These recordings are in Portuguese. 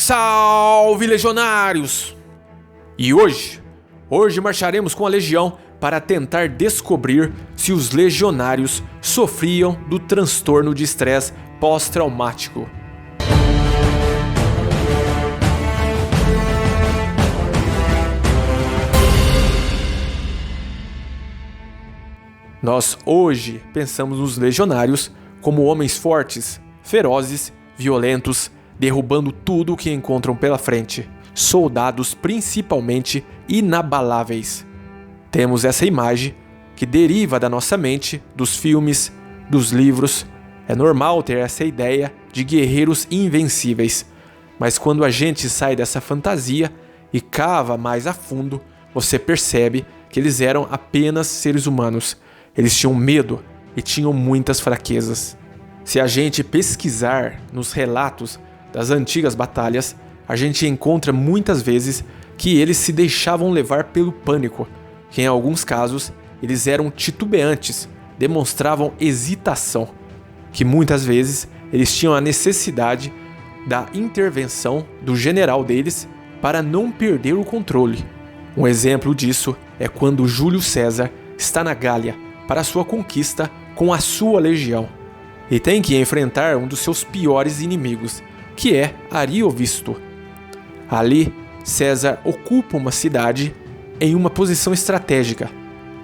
Salve, legionários! E hoje marcharemos com a legião para tentar descobrir se os legionários sofriam do transtorno de estresse pós-traumático. Nós hoje pensamos nos legionários como homens fortes, ferozes, violentos, derrubando tudo o que encontram pela frente. Soldados principalmente inabaláveis. Temos essa imagem que deriva da nossa mente, dos filmes, dos livros. É normal ter essa ideia de guerreiros invencíveis. Mas quando a gente sai dessa fantasia e cava mais a fundo, você percebe que eles eram apenas seres humanos. Eles tinham medo e tinham muitas fraquezas. Se a gente pesquisar nos relatos das antigas batalhas, a gente encontra muitas vezes que eles se deixavam levar pelo pânico, que em alguns casos eles eram titubeantes, demonstravam hesitação, que muitas vezes eles tinham a necessidade da intervenção do general deles para não perder o controle. Um exemplo disso é quando Júlio César está na Gália para sua conquista com a sua legião e tem que enfrentar um dos seus piores inimigos, que é Ariovisto. Ali, César ocupa uma cidade em uma posição estratégica.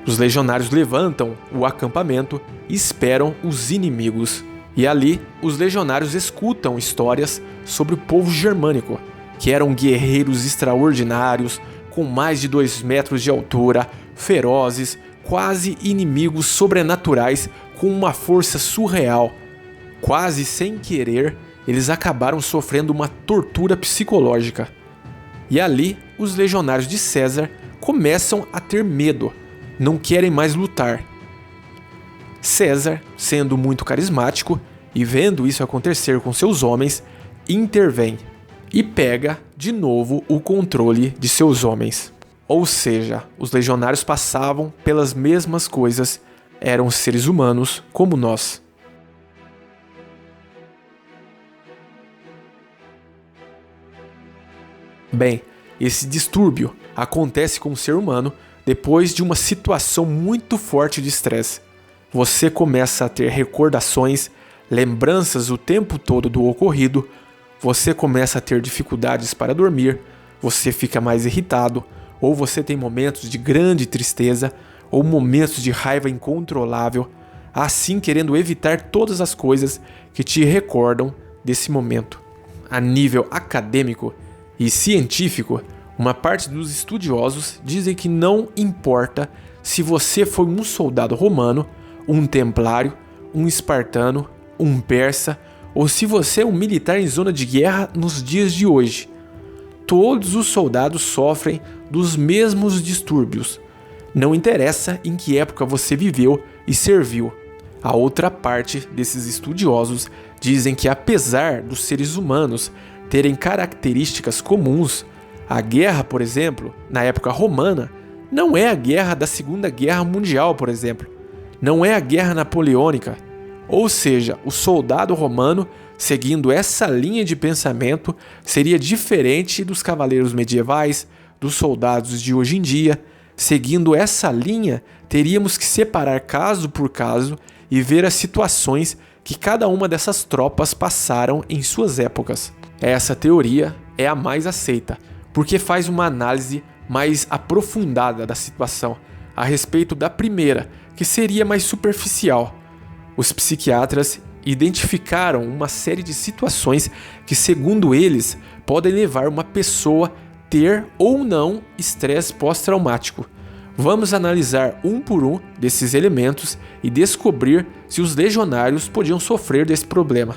Os legionários levantam o acampamento e esperam os inimigos. E ali, os legionários escutam histórias sobre o povo germânico, que eram guerreiros extraordinários, com mais de 2 metros de altura, ferozes, quase inimigos sobrenaturais com uma força surreal. Quase sem querer, eles acabaram sofrendo uma tortura psicológica. E ali, os legionários de César começam a ter medo, não querem mais lutar. César, sendo muito carismático e vendo isso acontecer com seus homens, intervém e pega de novo o controle de seus homens. Ou seja, os legionários passavam pelas mesmas coisas, eram seres humanos como nós. Bem, esse distúrbio acontece com o ser humano depois de uma situação muito forte de estresse. Você começa a ter recordações, lembranças o tempo todo do ocorrido, você começa a ter dificuldades para dormir, você fica mais irritado, ou você tem momentos de grande tristeza, ou momentos de raiva incontrolável, assim querendo evitar todas as coisas que te recordam desse momento. A nível acadêmico e científico, uma parte dos estudiosos dizem que não importa se você foi um soldado romano, um templário, um espartano, um persa, ou se você é um militar em zona de guerra nos dias de hoje. Todos os soldados sofrem dos mesmos distúrbios. Não interessa em que época você viveu e serviu. A outra parte desses estudiosos dizem que apesar dos seres humanos terem características comuns, a guerra, por exemplo, na época romana, não é a guerra da Segunda Guerra Mundial, por exemplo. Não é a guerra napoleônica. Ou seja, o soldado romano, seguindo essa linha de pensamento, seria diferente dos cavaleiros medievais, dos soldados de hoje em dia. Seguindo essa linha, teríamos que separar caso por caso e ver as situações que cada uma dessas tropas passaram em suas épocas. Essa teoria é a mais aceita, porque faz uma análise mais aprofundada da situação, a respeito da primeira, que seria mais superficial. Os psiquiatras identificaram uma série de situações que, segundo eles, podem levar uma pessoa a ter ou não estresse pós-traumático. Vamos analisar um por um desses elementos e descobrir se os legionários podiam sofrer desse problema.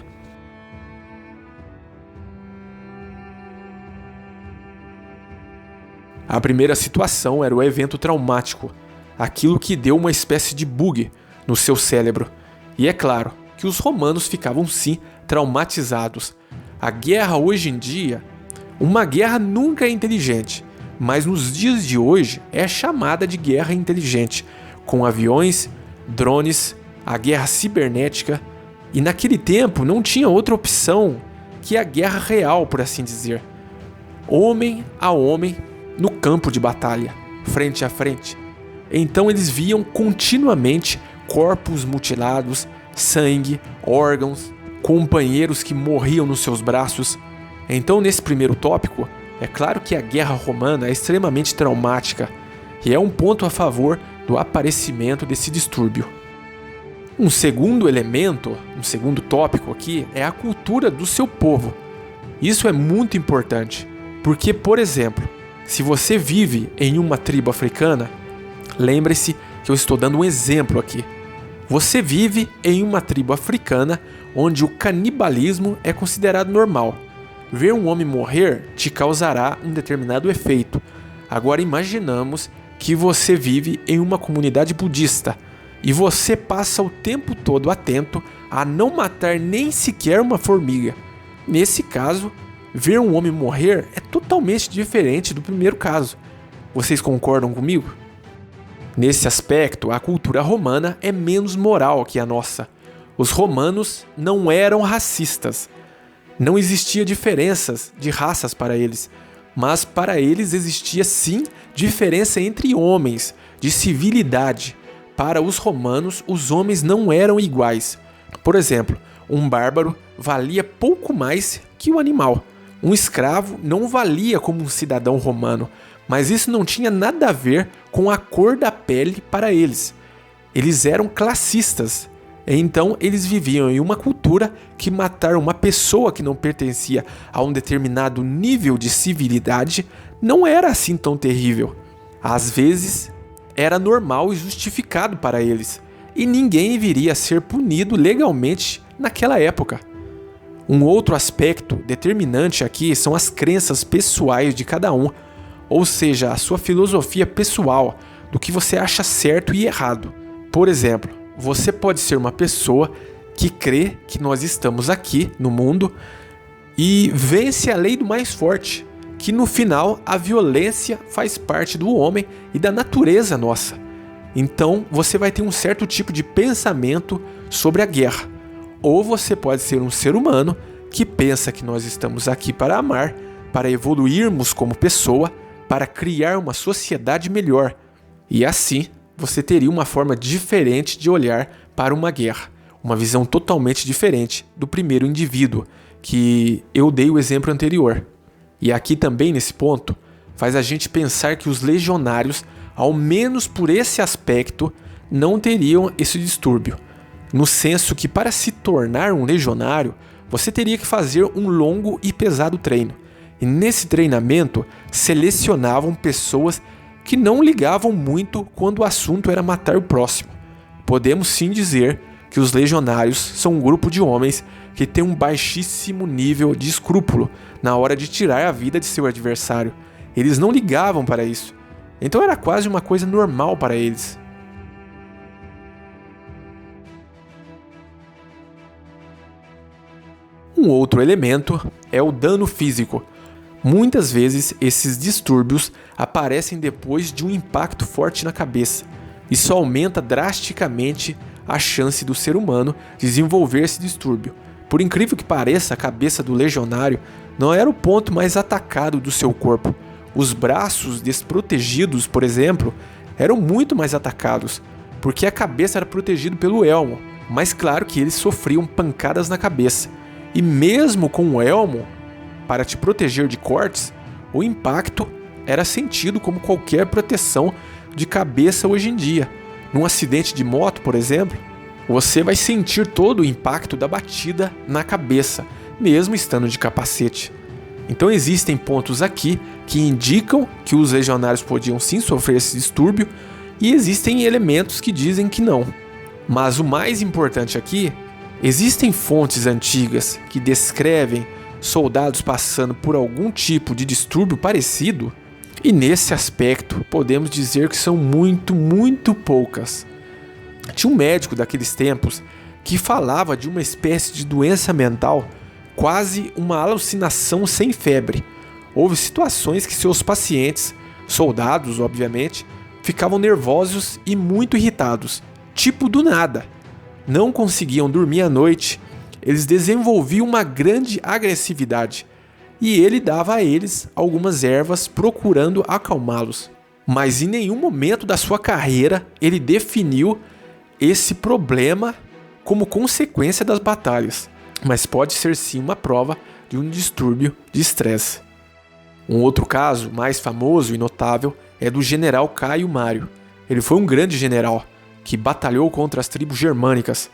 A primeira situação era o evento traumático, aquilo que deu uma espécie de bug no seu cérebro. E é claro que os romanos ficavam sim traumatizados. A guerra hoje em dia, uma guerra nunca é inteligente, mas nos dias de hoje é chamada de guerra inteligente, com aviões, drones, a guerra cibernética, e naquele tempo não tinha outra opção que a guerra real, por assim dizer. homem a homem, no campo de batalha, frente a frente. Então eles viam continuamente corpos mutilados, sangue, órgãos, companheiros que morriam nos seus braços. Então, nesse primeiro tópico, é claro que a guerra romana é extremamente traumática e é um ponto a favor do aparecimento desse distúrbio. Um segundo elemento, um segundo tópico aqui, é a cultura do seu povo. Isso é muito importante, porque, por exemplo, se você vive em uma tribo africana, lembre-se que eu estou dando um exemplo aqui. Você vive em uma tribo africana onde o canibalismo é considerado normal. Ver um homem morrer te causará um determinado efeito. Agora imaginamos que você vive em uma comunidade budista e você passa o tempo todo atento a não matar nem sequer uma formiga. Nesse caso, ver um homem morrer é totalmente diferente do primeiro caso. Vocês concordam comigo? Nesse aspecto, a cultura romana é menos moral que a nossa. Os romanos não eram racistas. Não existia diferenças de raças para eles, mas para eles existia sim diferença entre homens, de civilidade. Para os romanos, os homens não eram iguais. Por exemplo, um bárbaro valia pouco mais que um animal. Um escravo não valia como um cidadão romano, mas isso não tinha nada a ver com a cor da pele para eles. Eles eram classistas. Então, eles viviam em uma cultura que matar uma pessoa que não pertencia a um determinado nível de civilidade não era assim tão terrível. Às vezes, era normal e justificado para eles, e ninguém viria a ser punido legalmente naquela época. Um outro aspecto determinante aqui são as crenças pessoais de cada um, ou seja, a sua filosofia pessoal do que você acha certo e errado. Por exemplo, você pode ser uma pessoa que crê que nós estamos aqui no mundo e vence a lei do mais forte, que no final a violência faz parte do homem e da natureza nossa. Então você vai ter um certo tipo de pensamento sobre a guerra. Ou você pode ser um ser humano que pensa que nós estamos aqui para amar, para evoluirmos como pessoa, para criar uma sociedade melhor. E assim, você teria uma forma diferente de olhar para uma guerra, uma visão totalmente diferente do primeiro indivíduo, que eu dei o exemplo anterior. E aqui também, nesse ponto, faz a gente pensar que os legionários, ao menos por esse aspecto, não teriam esse distúrbio. No senso que para se tornar um legionário, você teria que fazer um longo e pesado treino. E nesse treinamento, selecionavam pessoas que não ligavam muito quando o assunto era matar o próximo. Podemos sim dizer que os legionários são um grupo de homens que tem um baixíssimo nível de escrúpulo na hora de tirar a vida de seu adversário. Eles não ligavam para isso. Então era quase uma coisa normal para eles. Um outro elemento é o dano físico. Muitas vezes esses distúrbios aparecem depois de um impacto forte na cabeça. Isso aumenta drasticamente a chance do ser humano desenvolver esse distúrbio. Por incrível que pareça, a cabeça do legionário não era o ponto mais atacado do seu corpo. Os braços desprotegidos, por exemplo, eram muito mais atacados, porque a cabeça era protegida pelo elmo. Mas claro que eles sofriam pancadas na cabeça. E mesmo com o elmo, para te proteger de cortes, o impacto era sentido como qualquer proteção de cabeça hoje em dia. Num acidente de moto, por exemplo, você vai sentir todo o impacto da batida na cabeça, mesmo estando de capacete. Então existem pontos aqui que indicam que os legionários podiam sim sofrer esse distúrbio, e existem elementos que dizem que não. Mas o mais importante aqui, existem fontes antigas que descrevem soldados passando por algum tipo de distúrbio parecido, e nesse aspecto podemos dizer que são muito poucas. Tinha um médico daqueles tempos que falava de uma espécie de doença mental, quase uma alucinação sem febre. Houve situações que seus pacientes, soldados obviamente, ficavam nervosos e muito irritados, tipo do nada. Não conseguiam dormir à noite, eles desenvolviam uma grande agressividade. e ele dava a eles algumas ervas procurando acalmá-los. Mas em nenhum momento da sua carreira ele definiu esse problema como consequência das batalhas, mas pode ser sim uma prova de um distúrbio de estresse. Um outro caso, mais famoso e notável, é do general Caio Mário. Ele foi um grande general que batalhou contra as tribos germânicas,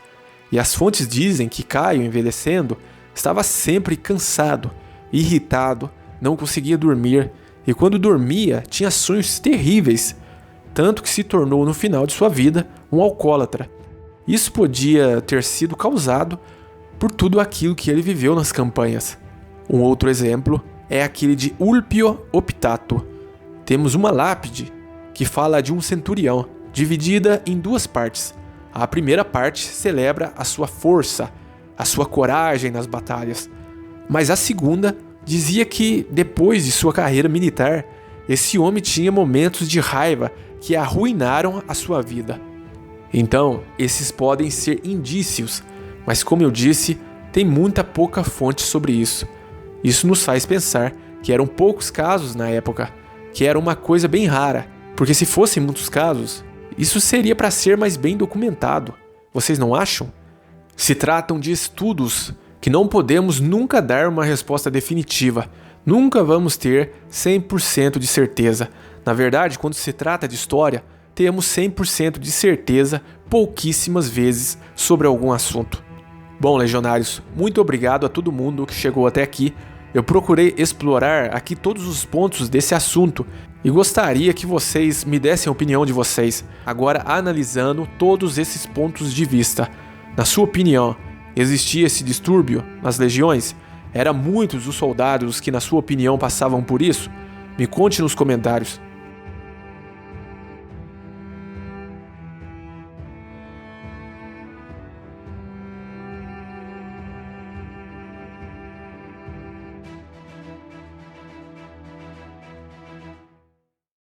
e as fontes dizem que Caio, envelhecendo, estava sempre cansado, irritado, não conseguia dormir, e quando dormia tinha sonhos terríveis, tanto que se tornou no final de sua vida um alcoólatra. Isso podia ter sido causado por tudo aquilo que ele viveu nas campanhas. Um outro exemplo é aquele de Ulpio Optato. Temos uma lápide que fala de um centurião, dividida em duas partes. A primeira parte celebra a sua força, a sua coragem nas batalhas, mas a segunda dizia que, depois de sua carreira militar, esse homem tinha momentos de raiva que arruinaram a sua vida. Então, esses podem ser indícios, mas como eu disse, tem muita pouca fonte sobre isso. Isso nos faz pensar que eram poucos casos na época, que era uma coisa bem rara, porque se fossem muitos casos, isso seria para ser mais bem documentado. Vocês não acham? Se tratam de estudos que não podemos nunca dar uma resposta definitiva. Nunca vamos ter 100% de certeza. Na verdade, quando se trata de história, temos 100% de certeza pouquíssimas vezes sobre algum assunto. Bom, legionários, muito obrigado a todo mundo que chegou até aqui. Eu procurei explorar aqui todos os pontos desse assunto e gostaria que vocês me dessem a opinião de vocês, agora analisando todos esses pontos de vista. Na sua opinião, existia esse distúrbio nas legiões? Eram muitos os soldados que, na sua opinião, passavam por isso? Me conte nos comentários.